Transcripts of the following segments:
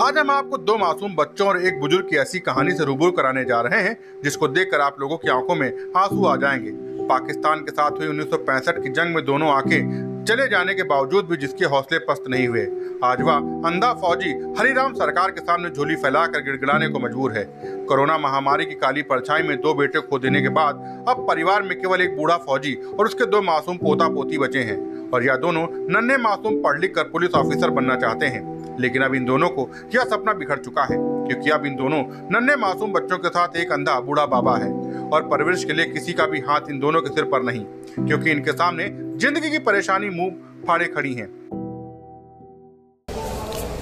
आज हम आपको दो मासूम बच्चों और एक बुजुर्ग की ऐसी कहानी से रूबरू कराने जा रहे हैं जिसको देखकर आप लोगों की आंखों में आंसू आ जाएंगे। पाकिस्तान के साथ हुई 1965 की जंग में दोनों आंखें चले जाने के बावजूद भी जिसके हौसले पस्त नहीं हुए, आज वह अंधा फौजी हरिराम सरकार के सामने झोली फैलाकर गिड़गिड़ाने को मजबूर है। कोरोना महामारी की काली परछाई में दो बेटे खो देने के बाद अब परिवार में केवल एक बूढ़ा फौजी और उसके दो मासूम पोता पोती बचे हैं और यह दोनों नन्हे मासूम पढ़ लिख कर पुलिस ऑफिसर बनना चाहते हैं। लेकिन अब इन दोनों को यह सपना बिखर चुका है क्योंकि अब इन दोनों नन्हे मासूम बच्चों के साथ एक अंधा बूढ़ा बाबा है और परवरिश के लिए किसी का भी हाथ इन दोनों के सिर पर नहीं, क्योंकि इनके सामने जिंदगी की परेशानी मुंह फाड़े खड़ी है।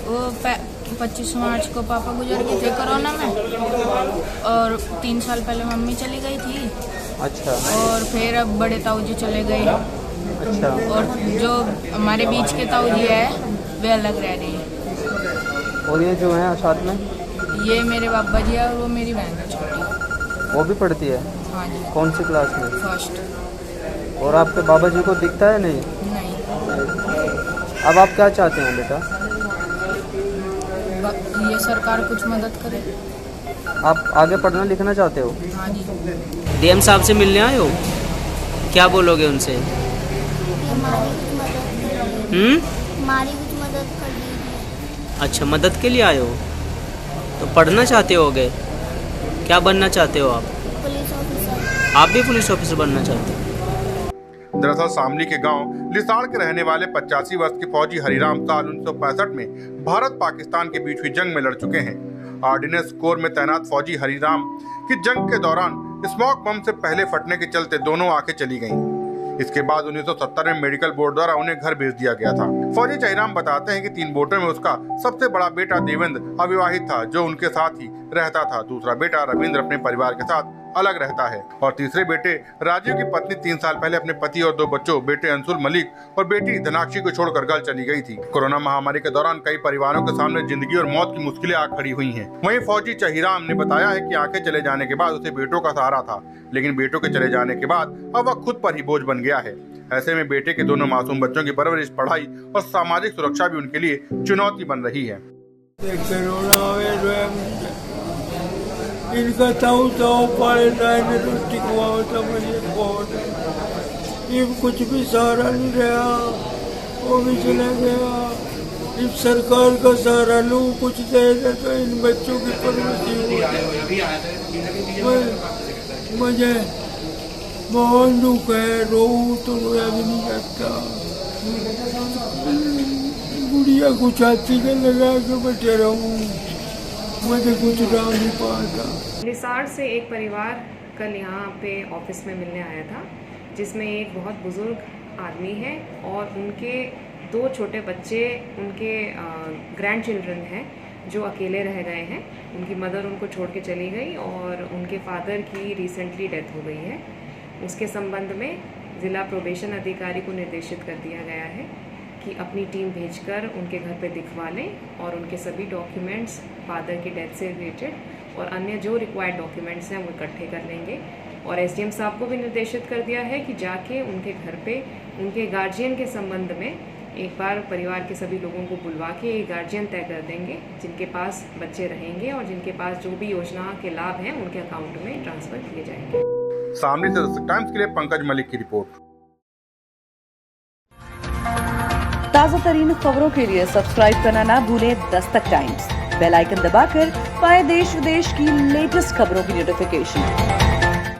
वो 25 मार्च को पापा गुजर गए थे कोरोना में और 3 साल पहले मम्मी चली गई थी। अच्छा। और फिर अब बड़े ताऊ जी चले गए। अच्छा। और जो हमारे बीच के ताऊ जी है वे अलग रह रहे हैं। और ये जो है साथ में, ये मेरे बाबा जी है और वो मेरी बहन है छोटी। वो भी पढ़ती है? हाँ जी। कौन सी क्लास में? फर्स्ट। और आपके बाबा जी को दिखता है नहीं? नहीं। अब आप क्या चाहते हैं बेटा? ये सरकार कुछ मदद करे। आप आगे पढ़ना लिखना चाहते हो? हाँ जी। डीएम साहब से मिलने आए हो, क्या बोलोगे उनसे? हमारी कुछ मदद कर दीजिए। अच्छा, मदद के लिए आए हो? तो पढ़ना चाहते होगे, क्या बनना चाहते हो आप? Police officer. आप भी पुलिस ऑफिसर बनना चाहते हो? दरअसल शामली के गांव लिसाड़ के रहने वाले 85 वर्ष के फौजी हरिराम साल 1965 में भारत पाकिस्तान के बीच हुई जंग में लड़ चुके हैं। ऑर्डिनेंस कोर में तैनात फौजी हरिराम की जंग के दौरान स्मोक बम से पहले फटने के चलते दोनों आंखें चली गईं। इसके बाद 1970 में मेडिकल बोर्ड द्वारा उन्हें घर भेज दिया गया था। फौजी चहिराम बताते हैं कि 3 बेटों में उसका सबसे बड़ा बेटा देवेंद्र अविवाहित था जो उनके साथ ही रहता था। दूसरा बेटा रविंद्र अपने परिवार के साथ अलग रहता है और तीसरे बेटे राजीव की पत्नी 3 साल पहले अपने पति और 2 बच्चों बेटे अंशुल मलिक और बेटी धनाक्षी को छोड़कर घर चली गई थी। कोरोना महामारी के दौरान कई परिवारों के सामने जिंदगी और मौत की मुश्किलें आ खड़ी हुई हैं। वहीं फौजी चहिराम ने बताया है कि आंखें चले जाने के बाद उसे बेटों का सहारा था, लेकिन बेटों के चले जाने के बाद अब वह खुद पर ही बोझ बन गया है। ऐसे में बेटे के दोनों मासूम बच्चों की परवरिश, पढ़ाई और सामाजिक सुरक्षा भी उनके लिए चुनौती बन रही है। इनका ताऊ पाले लाइन रोटी खवाता मुझे बहुत, ये कुछ भी सहारा नहीं रहा, वो भी चला गया। इस सरकार का सहारा लूँ कुछ दे दे तो इन बच्चों की परवरिश हो। मुझे बहुत दुख है, रो तो रोया भी नहीं जाता। गुड़िया को छाती के लगा के बैठे रहूँ, मुझे कुछ राह नहीं पाता। लिसाड़ से एक परिवार कल यहाँ पे ऑफिस में मिलने आया था जिसमें एक बहुत बुजुर्ग आदमी है और उनके 2 छोटे बच्चे उनके ग्रैंड चिल्ड्रन हैं जो अकेले रह गए हैं। उनकी मदर उनको छोड़ के चली गई और उनके फादर की रिसेंटली डेथ हो गई है। उसके संबंध में ज़िला प्रोबेशन अधिकारी को निर्देशित कर दिया गया है कि अपनी टीम भेजकर उनके घर पे दिखवा लें और उनके सभी डॉक्यूमेंट्स फादर की डेथ से रिलेटेड और अन्य जो रिक्वायर्ड डॉक्यूमेंट्स हैं वो इकट्ठे कर लेंगे। और एसडीएम साहब को भी निर्देशित कर दिया है कि जाके उनके घर पे उनके गार्जियन के संबंध में एक बार परिवार के सभी लोगों को बुलवा के एक गार्जियन तय कर देंगे जिनके पास बच्चे रहेंगे और जिनके पास जो भी योजना के लाभ हैं उनके अकाउंट में ट्रांसफर किए जाएंगे। शामली से द टाइम्स के लिए पंकज मलिक की रिपोर्ट। ताज़ा तरीन खबरों के लिए सब्सक्राइब करना ना भूलें दस्तक टाइम्स। बेल आइकन दबाकर पाएं देश विदेश की लेटेस्ट खबरों की नोटिफिकेशन।